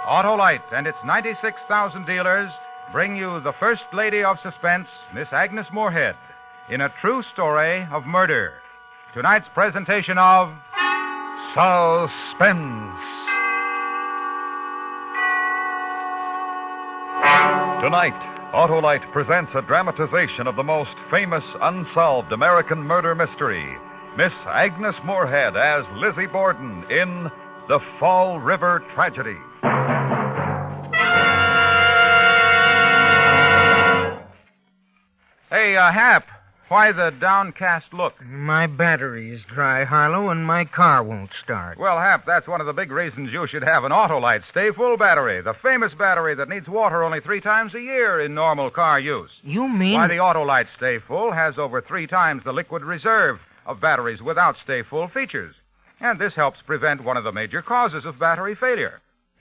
Autolite and its 96,000 dealers bring you the First Lady of Suspense, Miss Agnes Moorehead, in a true story of murder. Tonight's presentation of Suspense. Tonight, Autolite presents a dramatization of the most famous unsolved American murder mystery, Miss Agnes Moorehead as Lizzie Borden in The Fall River Tragedy. Hey, Hap, why the downcast look? My battery is dry, Harlow, and my car won't start. Well, Hap, that's one of the big reasons you should have an Autolite Stay Full battery, the famous battery that needs water only 3 times a year in normal car use. You mean... Why, the Autolite Stay Full has over 3 times the liquid reserve of batteries without Stay Full features. And this helps prevent one of the major causes of battery failure.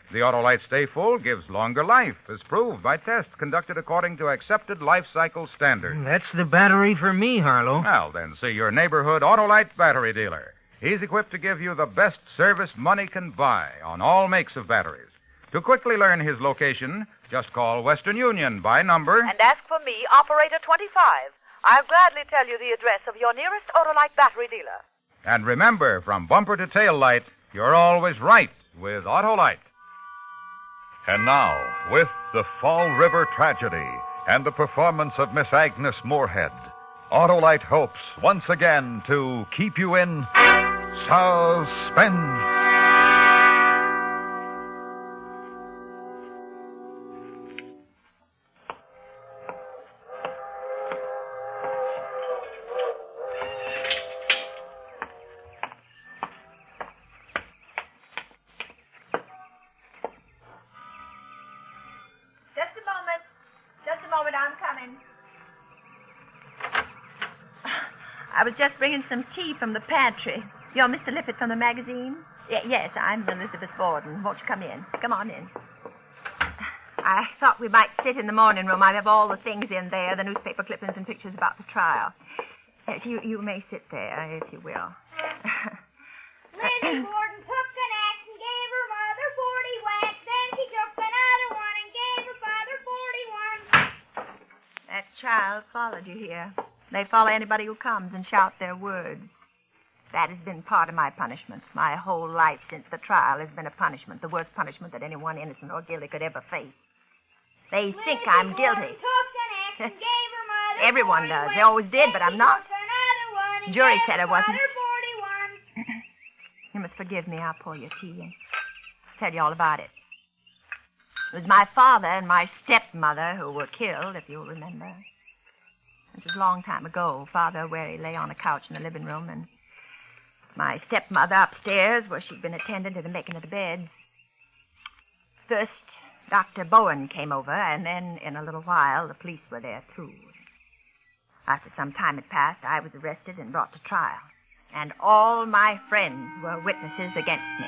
The Autolite Stay Full gives longer life, as proved by tests conducted according to accepted life cycle standards. That's the battery for me, Harlow. Well, then see your neighborhood Autolite battery dealer. He's equipped to give you the best service money can buy on all makes of batteries. To quickly learn his location, just call Western Union by number... And ask for me, Operator 25. I'll gladly tell you the address of your nearest Autolite battery dealer. And remember, from bumper to tail light, you're always right with Autolite. And now, with The Fall River Tragedy and the performance of Miss Agnes Moorehead, Autolite hopes once again to keep you in suspense. I was just bringing some tea from the pantry. You're Mr. Lippett from the magazine? Yes, I'm Elizabeth Borden. Won't you come in? Come on in. I thought we might sit in the morning room. I have all the things in there, the newspaper clippings and pictures about the trial. Yes, you may sit there, if you will. Lizzie Borden took an axe and gave her mother 40 whacks. Then she took another one and gave her father 41. That child followed you here. They follow anybody who comes and shout their words. That has been part of my punishment. My whole life since the trial has been a punishment, the worst punishment that anyone innocent or guilty could ever face. They think I'm guilty. Everyone does. They always did, but I'm not. The jury said I wasn't. You must forgive me. I'll pour your tea and tell you all about it. It was my father and my stepmother who were killed, if you'll remember. It was a long time ago. Father where he lay on a couch in the living room, and my stepmother upstairs where she'd been attending to the making of the beds. First, Dr. Bowen came over, and then in a little while, the police were there, too. After some time had passed, I was arrested and brought to trial. And all my friends were witnesses against me.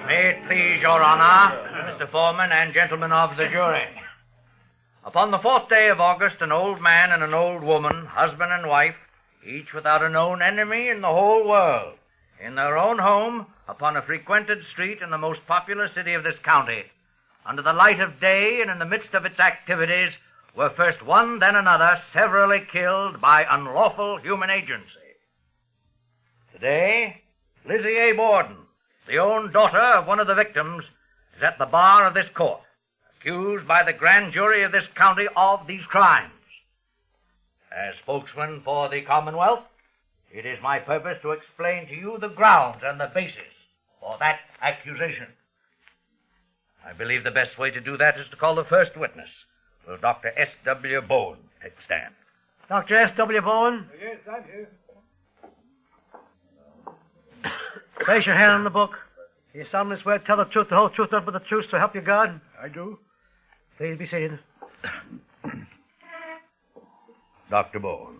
May it please your honor, Mr. Foreman and gentlemen of the jury. Upon the 4th day of August, an old man and an old woman, husband and wife, each without a known enemy in the whole world, in their own home, upon a frequented street in the most populous city of this county, under the light of day and in the midst of its activities, were first one, then another, severally killed by unlawful human agency. Today, Lizzie A. Borden, the own daughter of one of the victims, is at the bar of this court, accused by the grand jury of this county of these crimes. As spokesman for the Commonwealth, it is my purpose to explain to you the grounds and the basis for that accusation. I believe the best way to do that is to call the first witness. Will Dr. S.W. Bowen take the stand? Dr. S.W. Bowen? Yes, I'm here. Place your hand on the book. You solemnly swear to tell the truth, the whole truth, nothing but the truth, so help you God? I do. Please be seated. Dr. Bowen,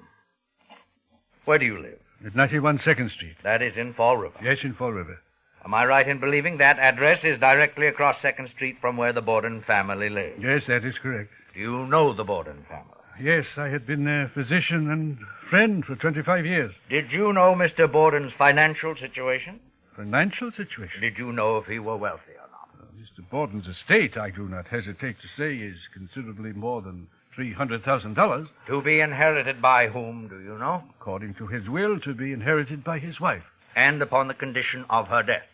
where do you live? At 91 2nd Street. That is in Fall River. Yes, in Fall River. Am I right in believing that address is directly across 2nd Street from where the Borden family lives? Yes, that is correct. Do you know the Borden family? Yes, I had been their physician and friend for 25 years. Did you know Mr. Borden's financial situation? Financial situation? Did you know if he were wealthy or not? Mr. Borden's estate, I do not hesitate to say, is considerably more than $300,000. To be inherited by whom, do you know? According to his will, to be inherited by his wife. And upon the condition of her death?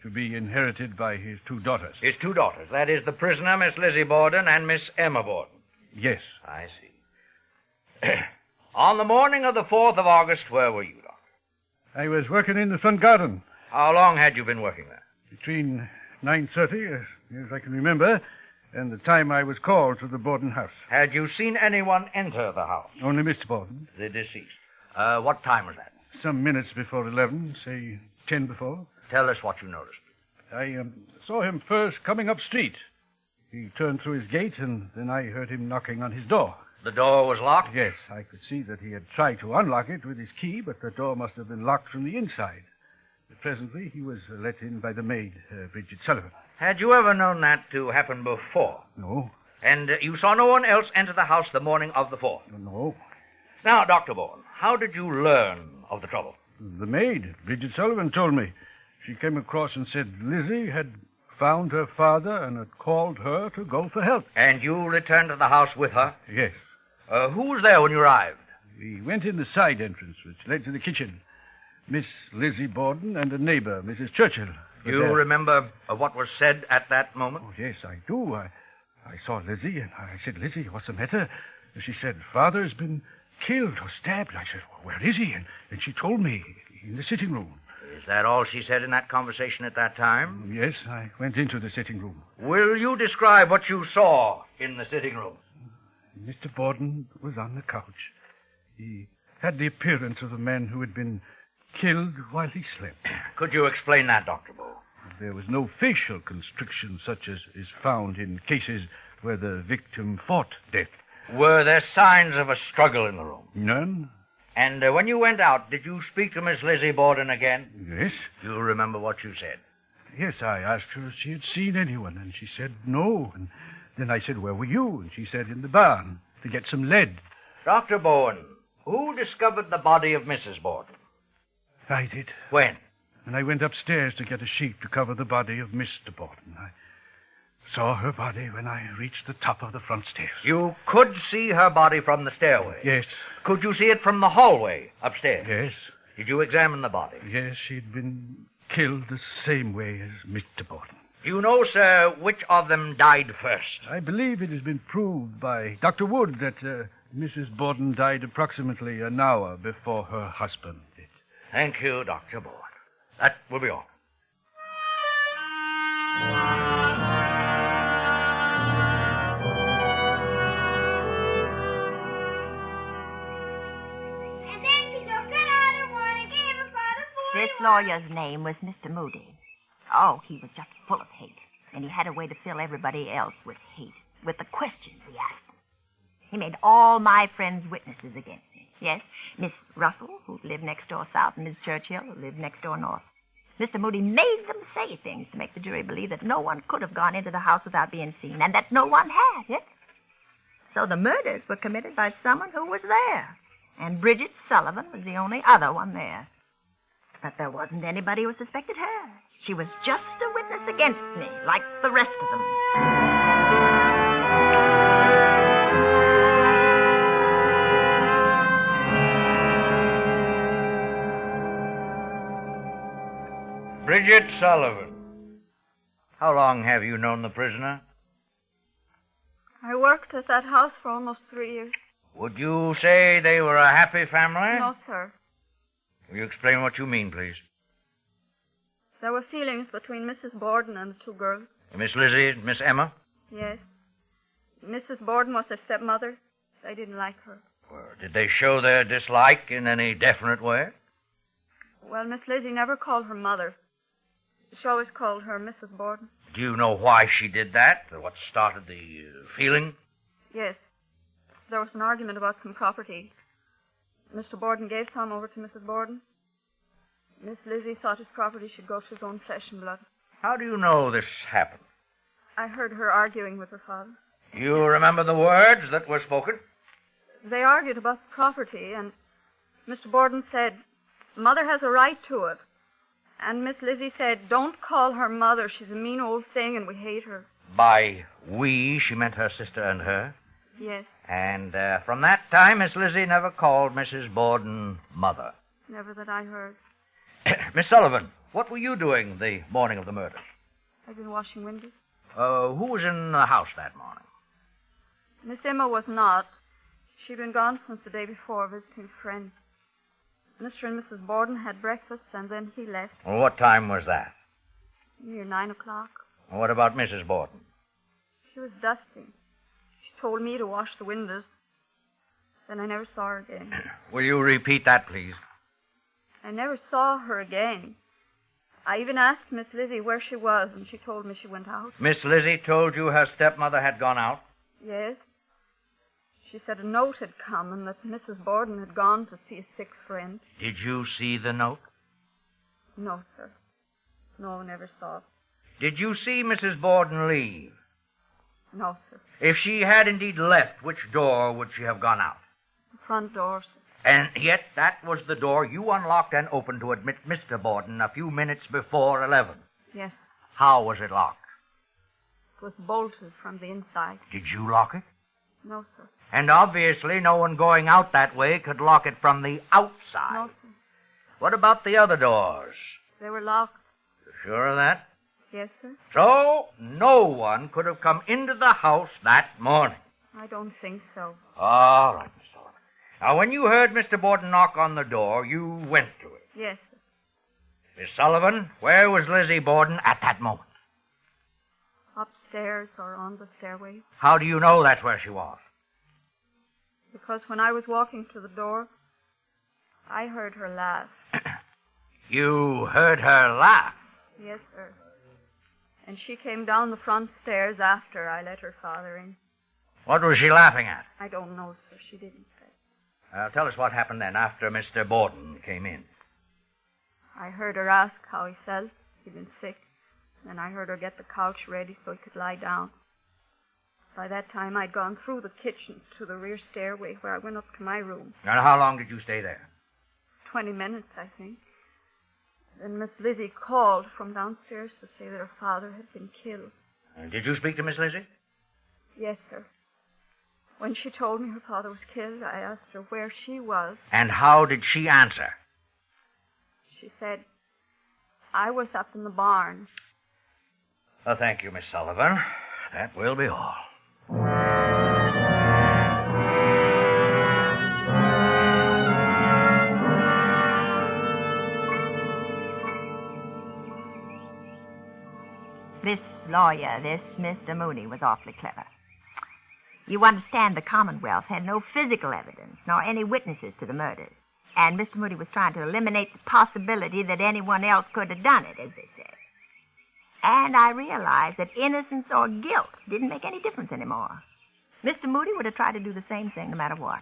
To be inherited by his 2 daughters. His 2 daughters. That is, the prisoner, Miss Lizzie Borden, and Miss Emma Borden. Yes. I see. On the morning of the 4th of August, where were you, Doctor? I was working in the front garden. How long had you been working there? Between 9:30, as I can remember, and the time I was called to the Borden house. Had you seen anyone enter the house? Only Mr. Borden. The deceased. What time was that? Some minutes before 11, say 10 before. Tell us what you noticed. I saw him first coming up street. He turned through his gate, and then I heard him knocking on his door. The door was locked? Yes, I could see that he had tried to unlock it with his key, but the door must have been locked from the inside. But presently, he was let in by the maid, Bridget Sullivan. Had you ever known that to happen before? No. And you saw no one else enter the house the morning of the 4th? No. Now, Dr. Bourne, how did you learn of the trouble? The maid, Bridget Sullivan, told me. She came across and said Lizzie had found her father and had called her to go for help. And you returned to the house with her? Yes. Who was there when you arrived? We went in the side entrance, which led to the kitchen. Miss Lizzie Borden and a neighbor, Mrs. Churchill. You remember what was said at that moment? Oh, yes, I do. I saw Lizzie, and I said, Lizzie, what's the matter? And she said, Father's been killed or stabbed. I said, well, where is he? And she told me, in the sitting room. Is that all she said in that conversation at that time? Yes, I went into the sitting room. Will you describe what you saw in the sitting room? Mr. Borden was on the couch. He had the appearance of a man who had been killed while he slept. Could you explain that, Dr. Bow? There was no facial constriction such as is found in cases where the victim fought death. Were there signs of a struggle in the room? None. And when you went out, did you speak to Miss Lizzie Borden again? Yes. Do you remember what you said? Yes, I asked her if she had seen anyone, and she said no. And then I said, where were you? And she said, in the barn, to get some lead. Dr. Bowen, who discovered the body of Mrs. Borden? I did. When? And I went upstairs to get a sheet to cover the body of Mr. Borden. I saw her body when I reached the top of the front stairs. You could see her body from the stairway? Yes. Could you see it from the hallway upstairs? Yes. Did you examine the body? Yes, she'd been killed the same way as Mr. Borden. Do you know, sir, which of them died first? I believe it has been proved by Dr. Wood that Mrs. Borden died approximately an hour before her husband did. Thank you, Dr. Bowen. That will be all. And then she took another one and gave her father 41. This lawyer's name was Mr. Moody. Oh, he was just full of hate. And he had a way to fill everybody else with hate, with the questions he asked them. He made all my friends witnesses against me. Yes, Miss Russell, who lived next door south, and Miss Churchill, who lived next door north. Mr. Moody made them say things to make the jury believe that no one could have gone into the house without being seen, and that no one had, yes? So the murders were committed by someone who was there. And Bridget Sullivan was the only other one there. But there wasn't anybody who suspected her. She was just a witness against me, like the rest of them. Bridget Sullivan. How long have you known the prisoner? I worked at that house for almost 3 years. Would you say they were a happy family? No, sir. Will you explain what you mean, please? There were feelings between Mrs. Borden and the two girls. Miss Lizzie and Miss Emma? Yes. Mrs. Borden was their stepmother. They didn't like her. Well, did they show their dislike in any definite way? Well, Miss Lizzie never called her mother. She always called her Mrs. Borden. Do you know why she did that? What started the feeling? Yes. There was an argument about some property. Mr. Borden gave some over to Mrs. Borden. Miss Lizzie thought his property should go to his own flesh and blood. How do you know this happened? I heard her arguing with her father. You remember the words that were spoken? They argued about the property, and Mr. Borden said, Mother has a right to it. And Miss Lizzie said, don't call her mother. She's a mean old thing, and we hate her. By we, she meant her sister and her. Yes, And from that time, Miss Lizzie never called Mrs. Borden mother. never that I heard. Miss Sullivan, what were you doing the morning of the murder? I've been washing windows. Who was in the house that morning? Miss Emma was not. She'd been gone since the day before, visiting a friend. Mr. and Mrs. Borden had breakfast, and then he left Well, what time was that? near 9 o'clock. What about Mrs. Borden? She was dusting. She told me to wash the windows. Then I never saw her again. Will you repeat that, please? I never saw her again. I even asked Miss Lizzie where she was, and she told me she went out. Miss Lizzie told you her stepmother had gone out? Yes. She said a note had come and that Mrs. Borden had gone to see a sick friend. Did you see the note? No, sir. No, never saw it. Did you see Mrs. Borden leave? No, sir. If she had indeed left, which door would she have gone out? The front door, sir. And yet that was the door you unlocked and opened to admit Mr. Borden a few minutes before 11. Yes, How was it locked? it was bolted from the inside. Did you lock it? No, sir. And obviously no one going out that way could lock it from the outside. No, sir. What about the other doors? They were locked. You sure of that? Yes, sir. So, no one could have come into the house that morning. I don't think so. All right, Miss Sullivan. Now, when you heard Mr. Borden knock on the door, you went to it. Yes, sir. Miss Sullivan, where was Lizzie Borden at that moment? Upstairs or on the stairway. How do you know that's where she was? Because when I was walking to the door, I heard her laugh. You heard her laugh. Yes, sir. And she came down the front stairs after I let her father in. What was she laughing at? I don't know, sir. She didn't say. Tell us what happened then after Mr. Borden came in. I heard her ask how he felt. He'd been sick. Then I heard her get the couch ready so he could lie down. By that time, I'd gone through the kitchen to the rear stairway where I went up to my room. And how long did you stay there? 20 minutes, I think. Then Miss Lizzie called from downstairs to say that her father had been killed. Did you speak to Miss Lizzie? Yes, sir. When she told me her father was killed, I asked her where she was. And how did she answer? She said, I was up in the barn. Well, thank you, Miss Sullivan. That will be all. This lawyer, this Mr. Mooney, was awfully clever. You understand the Commonwealth had no physical evidence, nor any witnesses to the murders. And Mr. Mooney was trying to eliminate the possibility that anyone else could have done it, as they say. And I realized that innocence or guilt didn't make any difference anymore. Mr. Mooney would have tried to do the same thing no matter what.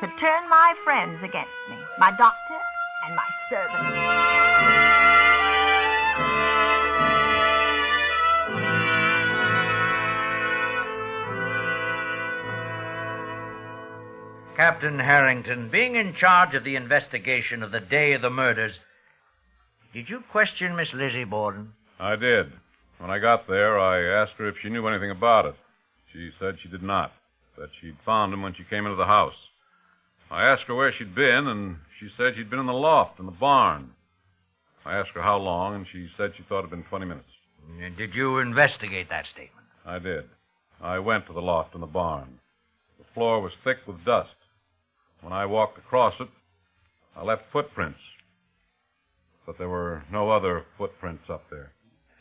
To turn my friends against me, my doctor and my servant. Captain Harrington, being in charge of the investigation of the day of the murders, did you question Miss Lizzie Borden? I did. When I got there, I asked her if she knew anything about it. She said she did not, that she'd found him when she came into the house. I asked her where she'd been, and she said she'd been in the loft, in the barn. I asked her how long, and she said she thought it had been 20 minutes. Did you investigate that statement? I did. I went to the loft in the barn. The floor was thick with dust. When I walked across it, I left footprints. But there were no other footprints up there.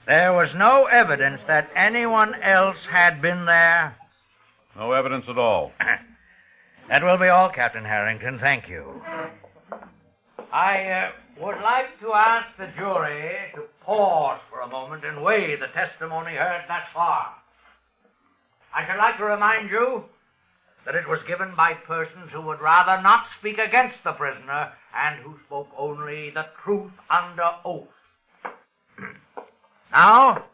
There was no evidence that anyone else had been there? No evidence at all. That will be all, Captain Harrington. Thank you. I would like to ask the jury to pause for a moment and weigh the testimony heard thus far. I should like to remind you that it was given by persons who would rather not speak against the prisoner and who spoke only the truth under oath. Now,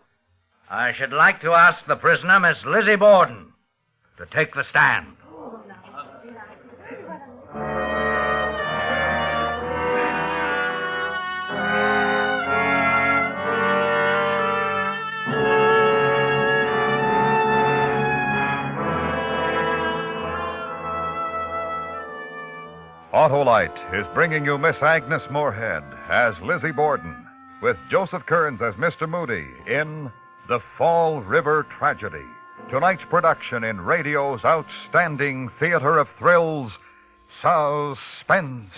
I should like to ask the prisoner, Miss Lizzie Borden. to take the stand. Autolite is bringing you Miss Agnes Moorehead as Lizzie Borden, with Joseph Kearns as Mr. Moody in The Fall River Tragedy. Tonight's production in radio's outstanding theater of thrills, Suspense.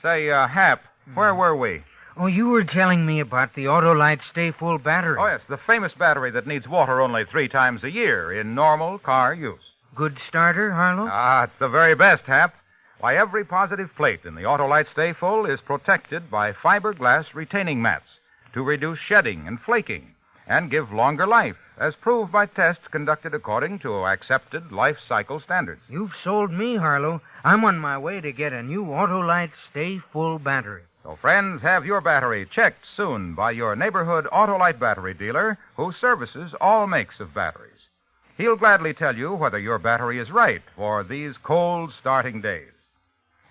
Say, Hap, where were we? Oh, you were telling me about the Autolite Stay Full battery. Oh, yes, the famous battery that needs water only 3 times a year in normal car use. Good starter, Harlow? Ah, it's the very best, Hap. Why, every positive plate in the Autolite Stay Full is protected by fiberglass retaining mats to reduce shedding and flaking and give longer life, as proved by tests conducted according to accepted life cycle standards. You've sold me, Harlow. I'm on my way to get a new Autolite Stay Full battery. So, friends, have your battery checked soon by your neighborhood Autolite battery dealer who services all makes of batteries. He'll gladly tell you whether your battery is right for these cold starting days.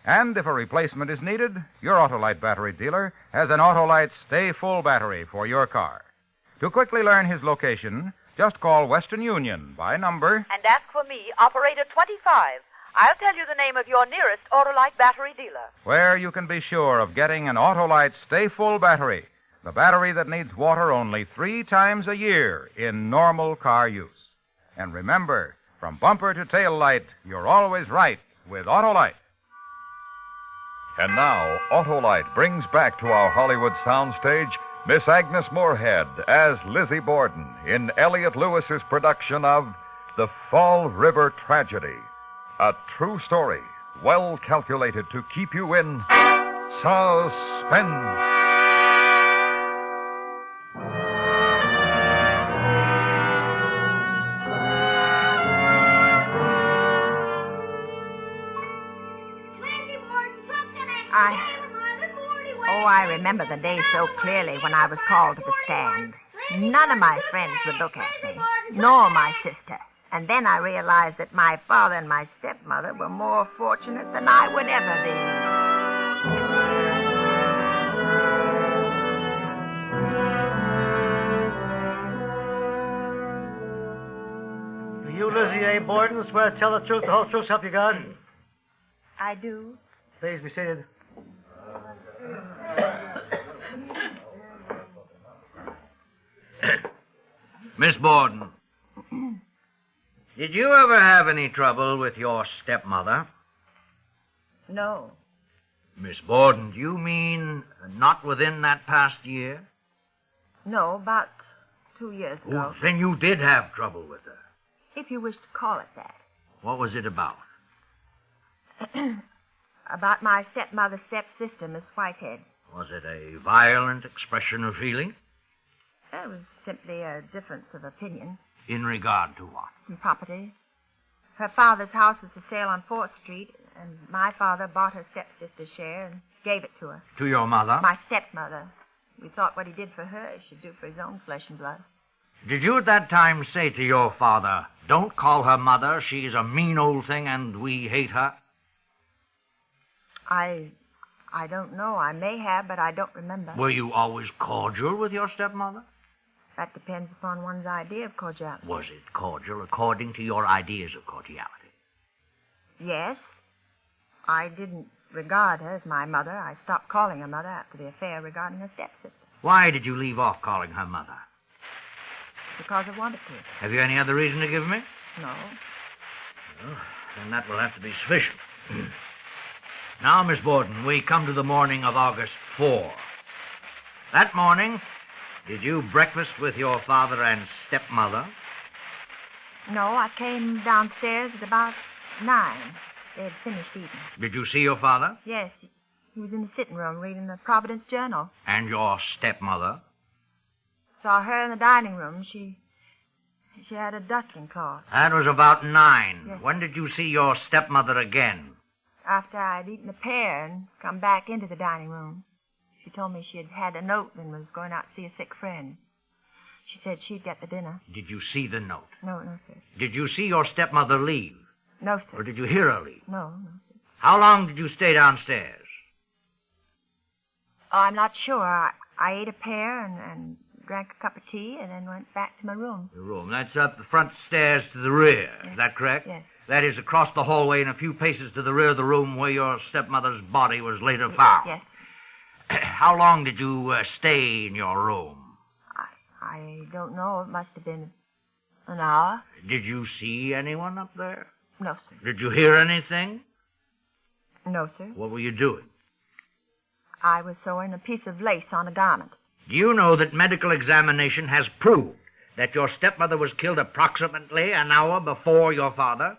And if a replacement is needed, your Autolite battery dealer has an Autolite Stay Full battery for your car. To quickly learn his location, just call Western Union by number and ask for me, Operator 25. I'll tell you the name of your nearest Autolite battery dealer. where you can be sure of getting an Autolite Stay Full battery, the battery that needs water only 3 times a year in normal car use. And remember, from bumper to tail light, you're always right with Autolite. And now, Autolite brings back to our Hollywood soundstage Miss Agnes Moorehead as Lizzie Borden in Elliot Lewis's production of The Fall River Tragedy. A true story, well calculated to keep you in suspense. I remember the day so clearly when I was called to the stand. None of my friends would look at me, nor my sister. And then I realized that my father and my stepmother were more fortunate than I would ever be. You, Lizzie A. Borden, swear to tell the truth, the whole truth, help you God? I do. Please be seated. Miss Borden, did you ever have any trouble with your stepmother? No. Miss Borden, do you mean not within that past year? No, about 2 years ago. Oh, then you did have trouble with her. If you wish to call it that. What was it about? About my stepmother's stepsister, Miss Whitehead. Was it a violent expression of feeling? It was simply a difference of opinion. In regard to what? Some property. Her father's house was for sale on 4th Street, and my father bought her stepsister's share and gave it to her. To your mother? My stepmother. We thought what he did for her, he should do for his own flesh and blood. Did you at that time say to your father, "Don't call her mother, she's a mean old thing and we hate her"? I don't know. I may have, but I don't remember. Were you always cordial with your stepmother? That depends upon one's idea of cordiality. Was it cordial according to your ideas of cordiality? Yes. I didn't regard her as my mother. I stopped calling her mother after the affair regarding her stepsister. Why did you leave off calling her mother? Because I wanted to. Have you any other reason to give me? No. Well, then that will have to be sufficient. Now, Miss Borden, we come to the morning of August 4. That morning, did you breakfast with your father and stepmother? No, I came downstairs at about 9. They had finished eating. Did you see your father? Yes. He was in the sitting room reading the Providence Journal. And your stepmother? Saw her in the dining room. She had a ducking cloth. That was about 9. Yes. When did you see your stepmother again? After I'd eaten a pear and come back into the dining room. She told me she had had a note and was going out to see a sick friend. She said she'd get the dinner. Did you see the note? No, sir. Did you see your stepmother leave? No, sir. Or did you hear her leave? No, sir. How long did you stay downstairs? Oh, I'm not sure. I ate a pear and drank a cup of tea and then went back to my room. Your room. That's up the front stairs to the rear. Yes. Is that correct? Yes. That is across the hallway and a few paces to the rear of the room where your stepmother's body was later found. Yes. How long did you stay in your room? I don't know. It must have been an hour. Did you see anyone up there? No, sir. Did you hear anything? No, sir. What were you doing? I was sewing a piece of lace on a garment. Do you know that medical examination has proved that your stepmother was killed approximately an hour before your father?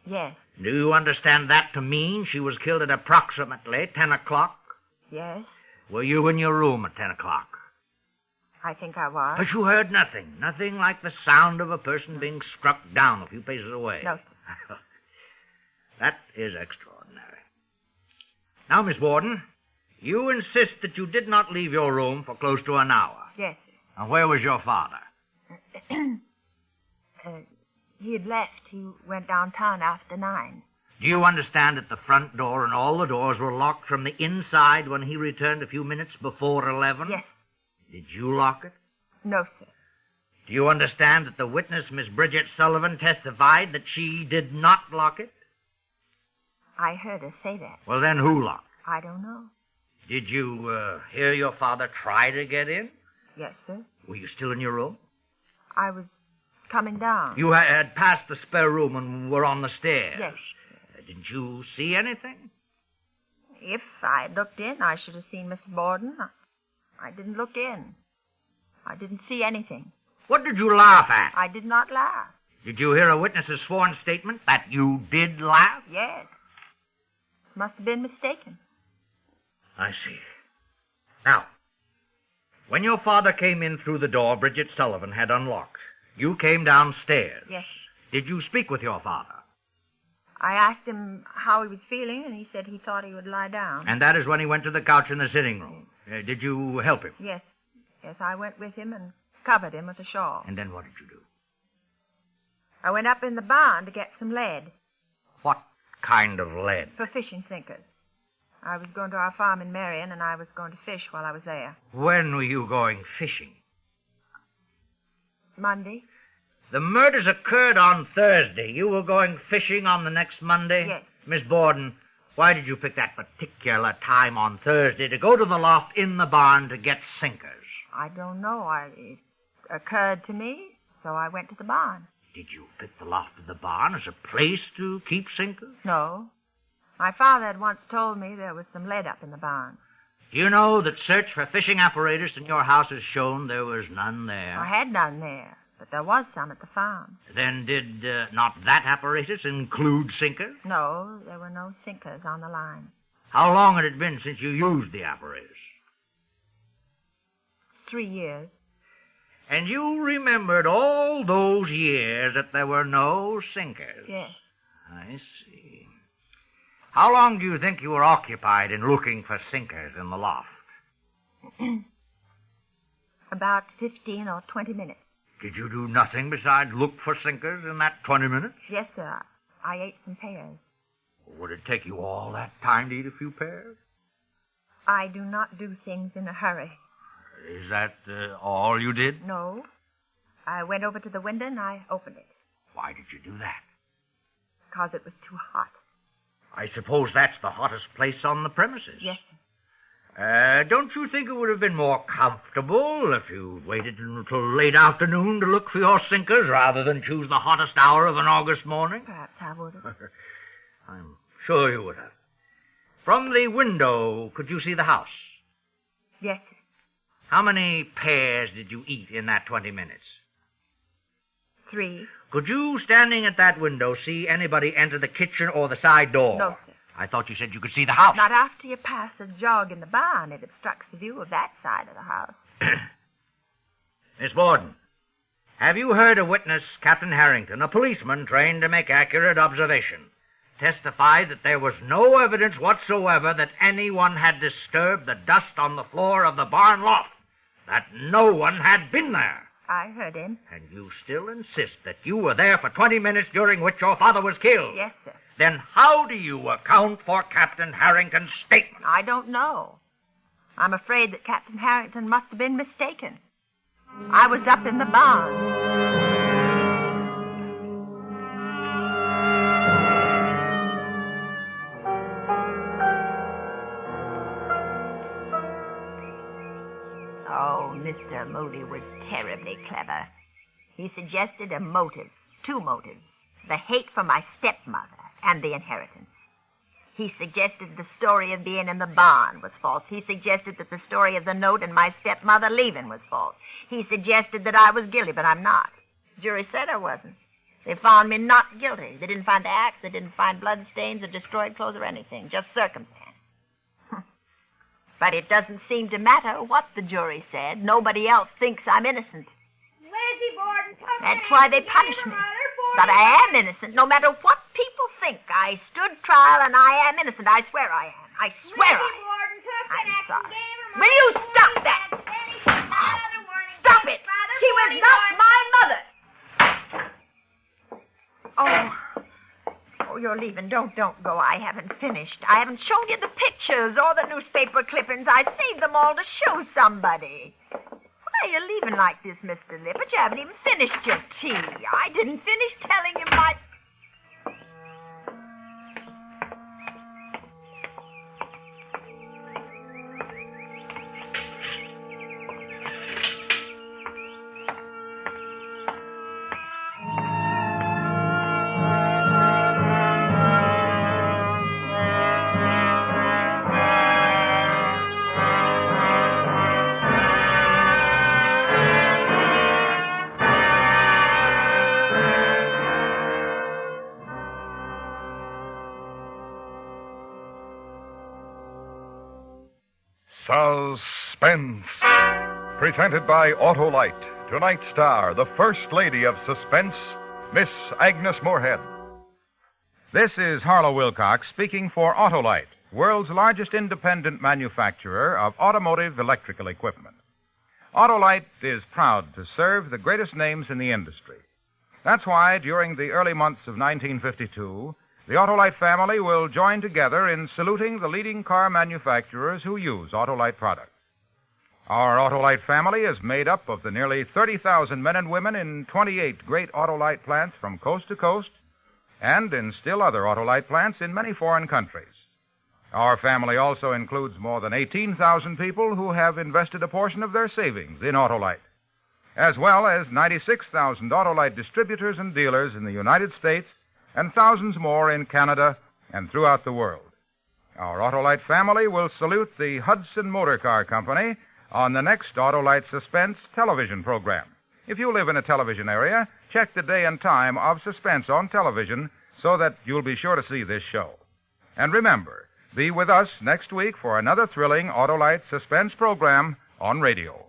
Yes. Do you understand that to mean she was killed at approximately 10 o'clock? Yes. Were you in your room at 10 o'clock? I think I was. But you heard nothing. Nothing like the sound of a person being struck down a few paces away. No, sir. That is extraordinary. Now, Miss Borden, you insist that you did not leave your room for close to an hour. Yes, sir. And where was your father? He had left. He went downtown after 9. Do you understand that the front door and all the doors were locked from the inside when he returned a few minutes before 11? Yes. Did you lock it? No, sir. Do you understand that the witness, Miss Bridget Sullivan, testified that she did not lock it? I heard her say that. Well, then who locked it? I don't know. Did you hear your father try to get in? Yes, sir. Were you still in your room? I was coming down. You had passed the spare room and were on the stairs. Yes. Didn't you see anything? If I had looked in, I should have seen Miss Borden. I didn't look in. I didn't see anything. What did you laugh at? I did not laugh. Did you hear a witness's sworn statement that you did laugh? Yes. Must have been mistaken. I see. Now, when your father came in through the door Bridget Sullivan had unlocked, you came downstairs. Yes. Did you speak with your father? I asked him how he was feeling, and he said he thought he would lie down. And that is when he went to the couch in the sitting room. Did you help him? Yes. Yes, I went with him and covered him with a shawl. And then what did you do? I went up in the barn to get some lead. What kind of lead? For fishing sinkers. I was going to our farm in Marion, and I was going to fish while I was there. When were you going fishing? Monday. The murders occurred on Thursday. You were going fishing on the next Monday? Yes. Miss Borden, why did you pick that particular time on Thursday to go to the loft in the barn to get sinkers? I don't know. It occurred to me, so I went to the barn. Did you pick the loft of the barn as a place to keep sinkers? No. My father had once told me there was some lead up in the barn. Do you know that search for fishing apparatus in your house has shown there was none there? I had none there, but there was some at the farm. Then did not that apparatus include sinkers? No, there were no sinkers on the line. How long had it been since you used the apparatus? 3 years. And you remembered all those years that there were no sinkers? Yes. I see. How long do you think you were occupied in looking for sinkers in the loft? About 15 or 20 minutes. Did you do nothing besides look for sinkers in that 20 minutes? Yes, sir. I ate some pears. Would it take you all that time to eat a few pears? I do not do things in a hurry. Is that all you did? No. I went over to the window and I opened it. Why did you do that? Because it was too hot. I suppose that's the hottest place on the premises. Yes, sir. Don't you think it would have been more comfortable if you waited until late afternoon to look for your sinkers rather than choose the hottest hour of an August morning? Perhaps I would have. I'm sure you would have. From the window, could you see the house? Yes, sir. How many pears did you eat in that 20 minutes? 3. Could you, standing at that window, see anybody enter the kitchen or the side door? No, sir. I thought you said you could see the house. Not after you pass the jog in the barn. It obstructs the view of that side of the house. Miss Borden, have you heard a witness, Captain Harrington, a policeman trained to make accurate observation, testified that there was no evidence whatsoever that anyone had disturbed the dust on the floor of the barn loft, that no one had been there. I heard him. And you still insist that you were there for 20 minutes during which your father was killed? Yes, sir. Then how do you account for Captain Harrington's statement? I don't know. I'm afraid that Captain Harrington must have been mistaken. I was up in the barn. Oh, Mr. Moody was terribly clever. He suggested a motive, 2 motives, the hate for my stepmother and the inheritance. He suggested the story of being in the barn was false. He suggested that the story of the note and my stepmother leaving was false. He suggested that I was guilty, but I'm not. The jury said I wasn't. They found me not guilty. They didn't find the axe. They didn't find blood stains or destroyed clothes or anything, just circumstance. But it doesn't seem to matter what the jury said. Nobody else thinks I'm innocent. Lizzie Borden, that's why they punish me. But I am innocent, no matter what people think. I stood trial, and I am innocent. I swear I am. I swear I am. I'm sorry. Will you stop that? Stop it! She was not my mother! Oh, you're leaving. Don't go. I haven't finished. I haven't shown you the pictures or the newspaper clippings. I saved them all to show somebody. Why are you leaving like this, Mr. Lippert? You haven't even finished your tea. I didn't finish telling you my... Suspense. Presented by Autolite. Tonight's star, the First Lady of Suspense, Miss Agnes Moorehead. This is Harlow Wilcox speaking for Autolite, world's largest independent manufacturer of automotive electrical equipment. Autolite is proud to serve the greatest names in the industry. That's why, during the early months of 1952, the Autolite family will join together in saluting the leading car manufacturers who use Autolite products. Our Autolite family is made up of the nearly 30,000 men and women in 28 great Autolite plants from coast to coast, and in still other Autolite plants in many foreign countries. Our family also includes more than 18,000 people who have invested a portion of their savings in Autolite, as well as 96,000 Autolite distributors and dealers in the United States and thousands more in Canada and throughout the world. Our Autolite family will salute the Hudson Motor Car Company on the next Autolite Suspense television program. If you live in a television area, check the day and time of Suspense on television so that you'll be sure to see this show. And remember, be with us next week for another thrilling Autolite Suspense program on radio.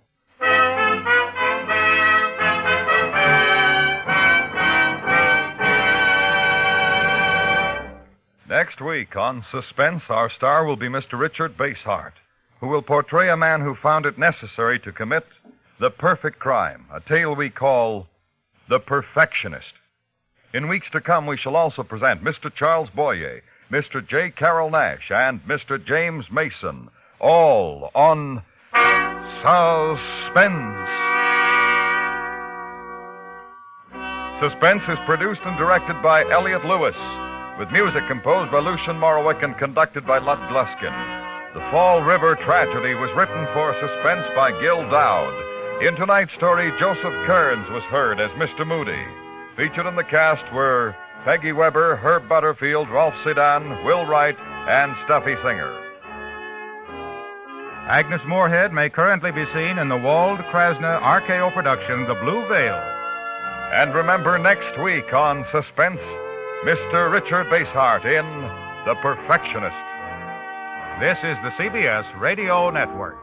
Next week on Suspense, our star will be Mr. Richard Basehart, who will portray a man who found it necessary to commit the perfect crime, a tale we call The Perfectionist. In weeks to come, we shall also present Mr. Charles Boyer, Mr. J. Carroll Nash, and Mr. James Mason, all on Suspense. Suspense is produced and directed by Elliot Lewis, with music composed by Lucien Morawick and conducted by Lud Gluskin. The Fall River Tragedy was written for Suspense by Gil Dowd. In tonight's story, Joseph Kearns was heard as Mr. Moody. Featured in the cast were Peggy Weber, Herb Butterfield, Rolf Sedan, Will Wright, and Stuffy Singer. Agnes Moorehead may currently be seen in the Wald Krasner RKO production, The Blue Veil. And remember, next week on Suspense, Mr. Richard Basehart in The Perfectionist. This is the CBS Radio Network.